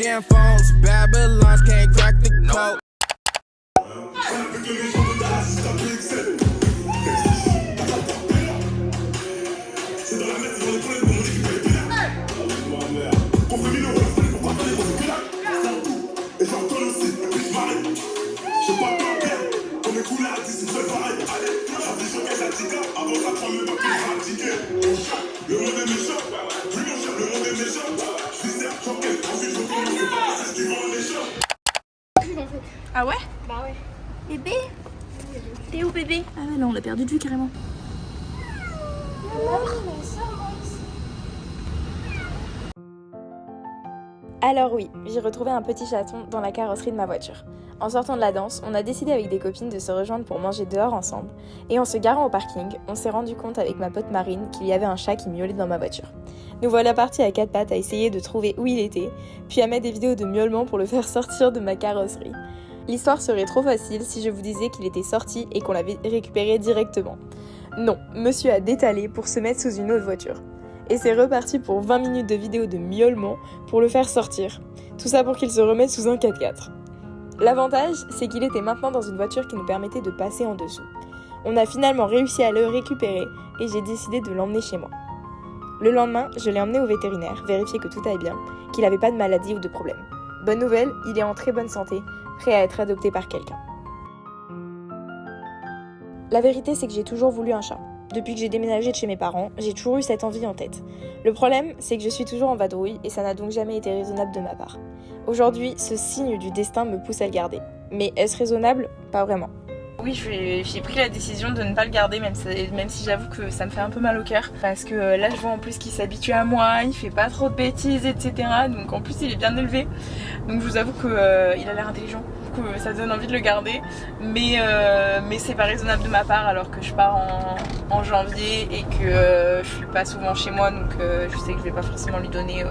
Damn phones, Babylons can't crack the code. Ah ouais? Bah ouais. Bébé? T'es où bébé? Ah ouais là on l'a perdu de vue carrément. Alors oui, j'ai retrouvé un petit chaton dans la carrosserie de ma voiture. En sortant de la danse, on a décidé avec des copines de se rejoindre pour manger dehors ensemble. Et en se garant au parking, on s'est rendu compte avec ma pote Marine qu'il y avait un chat qui miaulait dans ma voiture. Nous voilà partis à quatre pattes à essayer de trouver où il était, puis à mettre des vidéos de miaulement pour le faire sortir de ma carrosserie. L'histoire serait trop facile si je vous disais qu'il était sorti et qu'on l'avait récupéré directement. Non, monsieur a détalé pour se mettre sous une autre voiture. Et c'est reparti pour 20 minutes de vidéos de miaulement pour le faire sortir. Tout ça pour qu'il se remette sous un 4x4. L'avantage, c'est qu'il était maintenant dans une voiture qui nous permettait de passer en dessous. On a finalement réussi à le récupérer et j'ai décidé de l'emmener chez moi. Le lendemain, je l'ai emmené au vétérinaire, vérifier que tout allait bien, qu'il n'avait pas de maladie ou de problème. Bonne nouvelle, il est en très bonne santé, prêt à être adopté par quelqu'un. La vérité, c'est que j'ai toujours voulu un chat. Depuis que j'ai déménagé de chez mes parents, j'ai toujours eu cette envie en tête. Le problème, c'est que je suis toujours en vadrouille et ça n'a donc jamais été raisonnable de ma part. Aujourd'hui, ce signe du destin me pousse à le garder. Mais est-ce raisonnable? Pas vraiment. Oui, j'ai pris la décision de ne pas le garder, même si j'avoue que ça me fait un peu mal au cœur. Parce que là, je vois en plus qu'il s'habitue à moi, il fait pas trop de bêtises, etc. Donc en plus, il est bien élevé. Donc je vous avoue qu'il a l'air intelligent. Que ça donne envie de le garder. Mais c'est pas raisonnable de ma part alors que je pars en janvier et que je suis pas souvent chez moi. Donc je sais que je vais pas forcément lui donner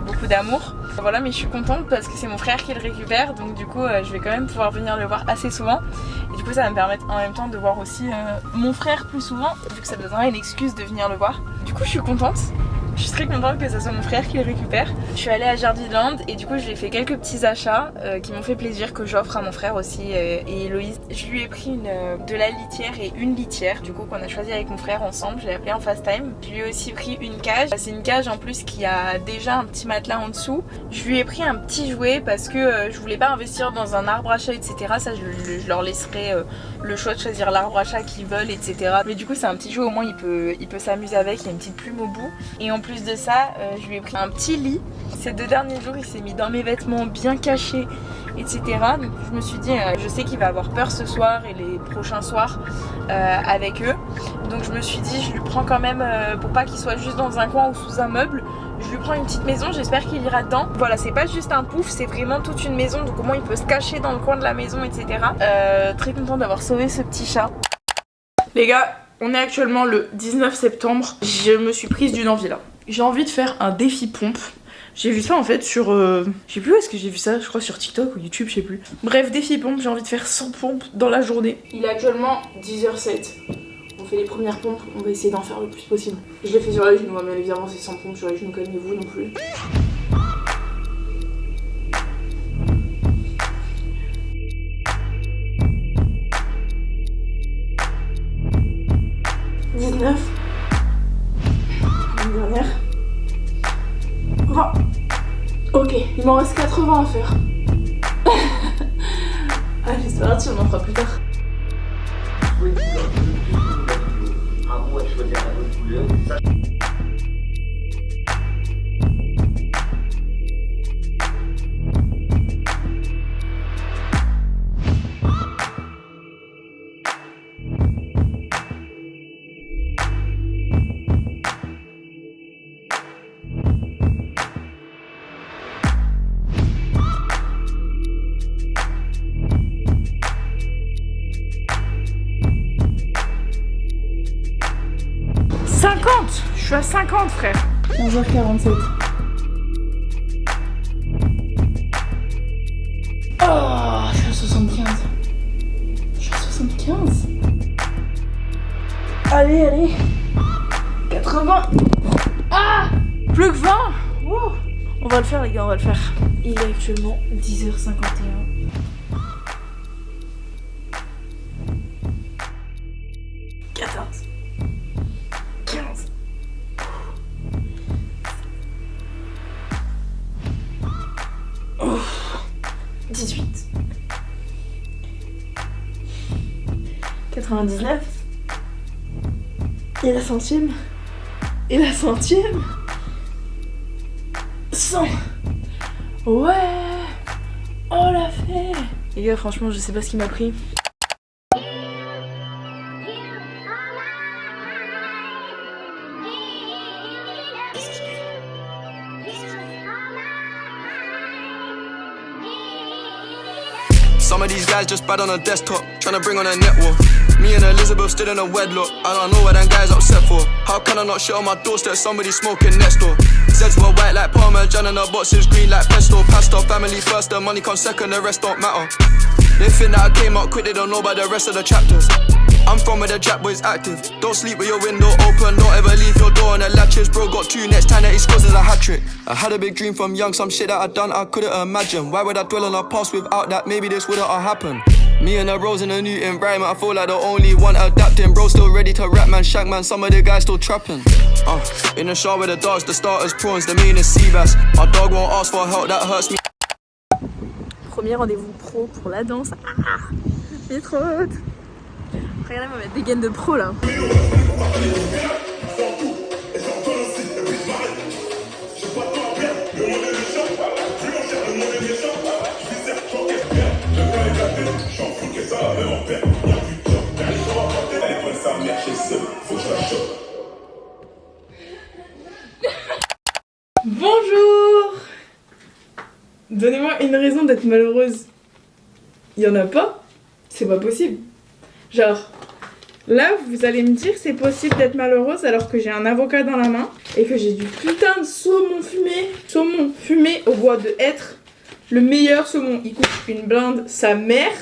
beaucoup d'amour. Voilà, mais je suis contente parce que c'est mon frère qui le récupère, donc du coup je vais quand même pouvoir venir le voir assez souvent et du coup ça va me permettre en même temps de voir aussi mon frère plus souvent vu que ça me donnera une excuse de venir le voir. Du coup je suis contente. Je suis très contente que ce soit mon frère qui le récupère. Je suis allée à Jardiland et du coup j'ai fait quelques petits achats qui m'ont fait plaisir, que j'offre à mon frère aussi et Héloïse. Je lui ai pris de la litière et une litière du coup qu'on a choisi avec mon frère ensemble. Je l'ai appelé en FaceTime. Je lui ai aussi pris une cage. C'est une cage en plus qui a déjà un petit matelas en dessous. Je lui ai pris un petit jouet parce que je voulais pas investir dans un arbre à chat, etc. Ça je leur laisserai le choix de choisir l'arbre à chat qu'ils veulent, etc. Mais du coup c'est un petit jouet, au moins il peut s'amuser avec. Il y a une petite plume au bout. Et en plus de ça, je lui ai pris un petit lit. Ces 2 derniers jours, il s'est mis dans mes vêtements bien cachés, etc. Donc je me suis dit, je sais qu'il va avoir peur ce soir et les prochains soirs avec eux. Donc je me suis dit, je lui prends quand même, pour pas qu'il soit juste dans un coin ou sous un meuble, je lui prends une petite maison, j'espère qu'il ira dedans. Voilà, c'est pas juste un pouf, c'est vraiment toute une maison. Donc au moins il peut se cacher dans le coin de la maison, etc. Très contente d'avoir sauvé ce petit chat. Les gars, on est actuellement le 19 septembre. Je me suis prise d'une envie là. J'ai envie de faire un défi pompe. J'ai vu ça en fait sur... je sais plus où est-ce que j'ai vu ça, je crois sur TikTok ou YouTube, je sais plus. Bref, défi pompe, j'ai envie de faire 100 pompes dans la journée. Il est actuellement 10h07. On fait les premières pompes, on va essayer d'en faire le plus possible. Je l'ai fait sur les genoux, mais évidemment c'est 100 pompes sur les genoux, calmez-vous non plus. Une dernière. 20. Ok, il m'en reste 80 à faire. Allez, c'est parti, on en fera plus tard. Je suis à 50 frère. 11h47. Oh, je suis à 75. Je suis à 75. Allez. 80. Ah, plus que 20. Oh. On va le faire les gars, on va le faire. Il est actuellement 10h51. Oh, 18. 99. Et la centième. Et la centième. 100. Ouais. On l'a fait. Les gars, franchement, je sais pas ce qui m'a pris. Some of these guys just bad on a desktop, tryna bring on a network. Me and Elizabeth stood in a wedlock. I don't know what them guys upset for. How can I not shit on my doorstep? Somebody smoking next door. Zeds were white like Parmesan and our boxes green like pesto. Pasta, family first, the money comes second, the rest don't matter. They think that I came out quick, they don't know about the rest of the chapters. I'm from where the Jack boys active. Don't sleep with your window open, don't ever leave your door on the latches. Bro got 2 nets, time that he scores is a hat trick. I had a big dream from young, some shit that I done I couldn't imagine. Why would I dwell on our past without that? Maybe this wouldn't have happened. Me and the bros in a new environment, I feel like the only one adapting. Bro still ready to rap man, shank man, some of the guys still trapping. In the shower with the dogs, the starters prawns, the main is sea bass. My dog won't ask for help, that hurts me. Premier rendez-vous pro pour la danse. Ah, il est trop haute. Regardez-moi ma dégaine de pro là. Bonjour! Donnez-moi une raison d'être malheureuse. Il y en a pas? C'est pas possible. Genre, là vous allez me dire c'est possible d'être malheureuse alors que j'ai un avocat dans la main et que j'ai du putain de saumon fumé. Saumon fumé au bois de hêtre. Le meilleur saumon. Il coûte une blinde sa mère,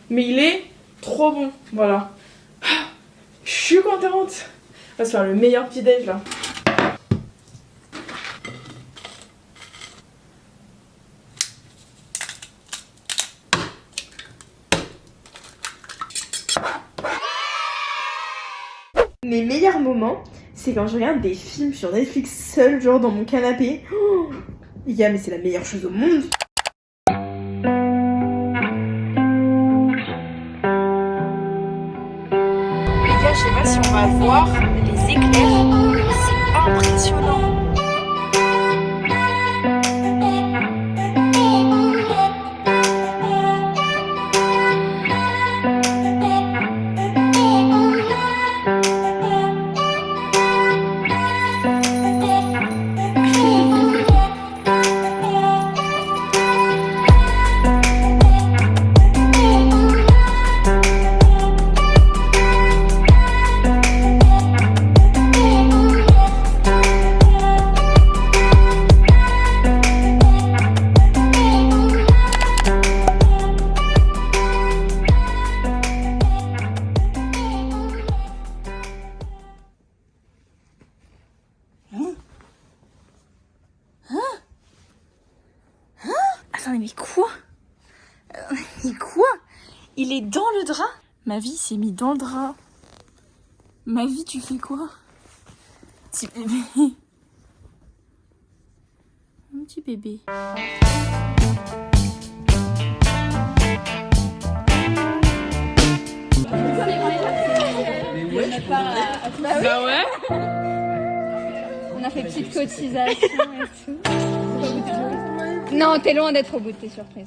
mais il est trop bon. Voilà. Je suis contente. On va se faire le meilleur petit déj là. Mes meilleurs moments, c'est quand je regarde des films sur Netflix seul, genre dans mon canapé. Oh, les gars, mais c'est la meilleure chose au monde. Les gars, je sais pas si on va voir les éclairs, mais c'est impressionnant. Attendez, mais quoi? Mais quoi? Il est dans le drap? Ma vie s'est mis dans le drap. Ma vie, tu fais quoi? Petit bébé. Un petit bébé. Bah ouais. On a fait petite cotisation et tout. Non, t'es loin d'être au bout de tes surprises.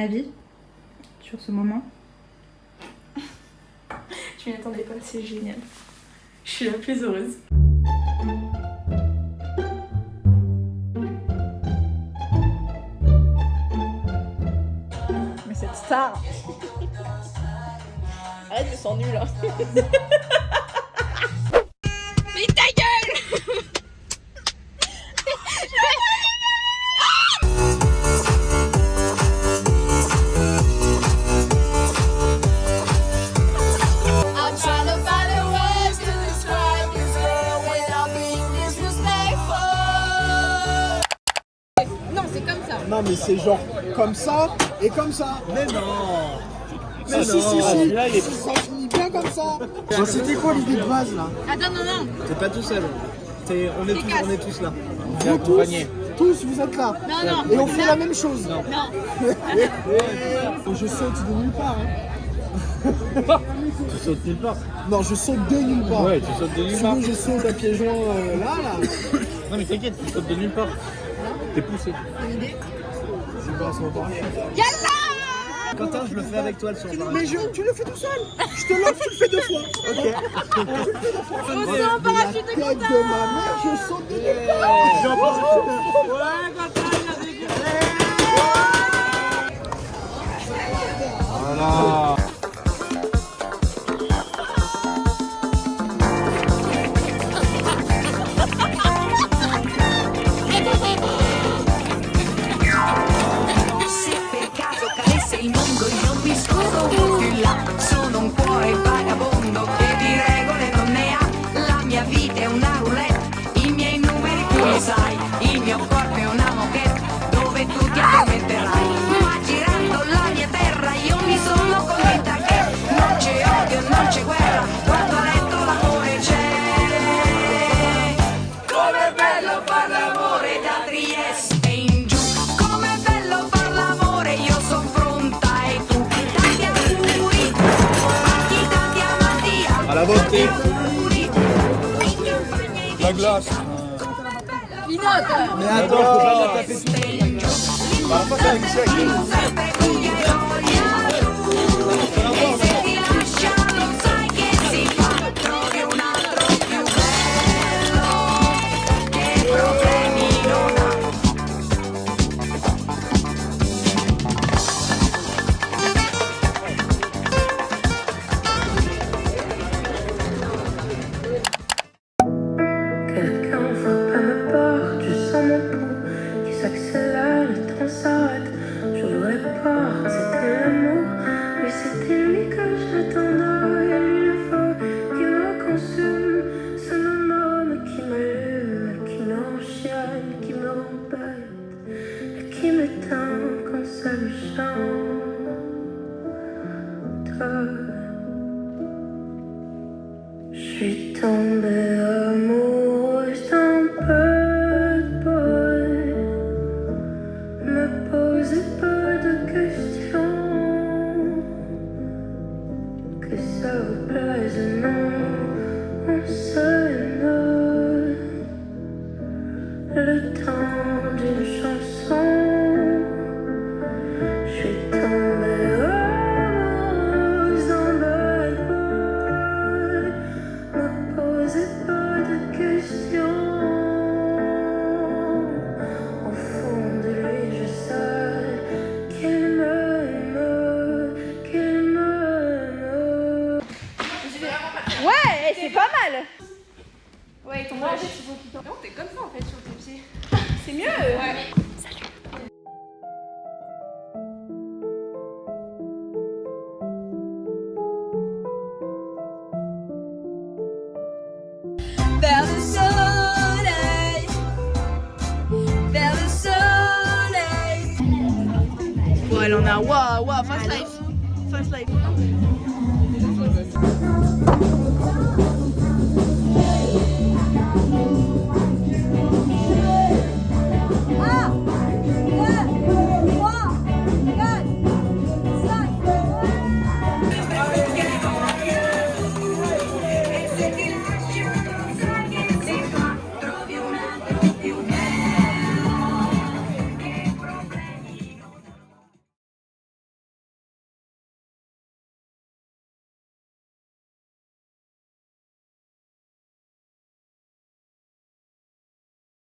avis sur ce moment? Je m'y attendais pas, c'est génial. Je suis la plus heureuse. Mais cette star. Arrête, je sens nul hein. Mais ta gueule. I'm trying to find the words to describe this girl without being disrespectful. Non, c'est comme ça. Non mais c'est genre comme ça et comme ça. Mais non. Mais si, Là, il est ça finit bien comme ça. Bon, c'était quoi l'idée de base là? Attends, non. T'es pas tout seul. On est tous là. Vous accompagné. tous vous êtes là. Non. Et on fait la même chose. Non. Je saute de nulle part. Hein. Tu sautes nulle part. Non, je saute de nulle part. Ouais, tu sautes de nulle part. Sinon je saute à pieds joints là. Non, mais t'inquiète, tu sautes de nulle part. T'es poussé. C'est pas son parachute. Quentin, je le fais avec toi le son. Mais tu le fais tout seul. Je te l'offre, tu le fais 2 fois. Ok. Faut un parachute de Tête de ma mère, je saute de nulle part. Voilà. Se per caso cadesse il mondo io mi scordo più là. Sono un cuore vagabondo che di regole non ne ha. La mia vita è una roulette, i miei numeri tu li sai. Il mio corpo è una moquette dove tu ti addormenterai. Ma girando la mia terra io mi sono convinta che non c'è odio, non c'è guerra, quando a letto l'amore c'è. Com'è bello far l'amore da Trieste in giù. Com'è bello far l'amore, io son pronta e tu. Tanti auguri, tanti amanti, À la volonté. auguri. La glace. Pinote. Mais attends, faut pas la taper tout. Sempre cuia e voglia tu. E se ti lascia non sai che si fa. Trovi un altro più bello che problemi non ha. Quelqu'un frappe à ma porte, je sens mon pouls qui s'accélère, le temps s'arrête. J'ouvre les portes, c'était l'amour, mais c'était lui que j'attendais. Lui le feu qui me consume, ce même homme qui m'allume, qui m'enchaîne, qui me rembête, et qui m'éteint quand ça lui chante. Je suis tombée amoureuse d'un bad boy. Me posez pas de questions. Que ça vous plaise ou non, on s'aime. Le temps d'une chanson. Je suis tombée amoureuse d'un bad boy. Me posez pas de questions. Au fond de lui, je sais qu'il m'aime, qu'il m'aime. Ouais, c'est pas mal. Ouais, ton bras, en fait, il faut qu'il tombe. Non, t'es comme ça en fait sur tes pieds. C'est mieux. Ouais. Vers le soleil, vers le soleil. Bon, elle en a. Waouh, fast life. Fast life.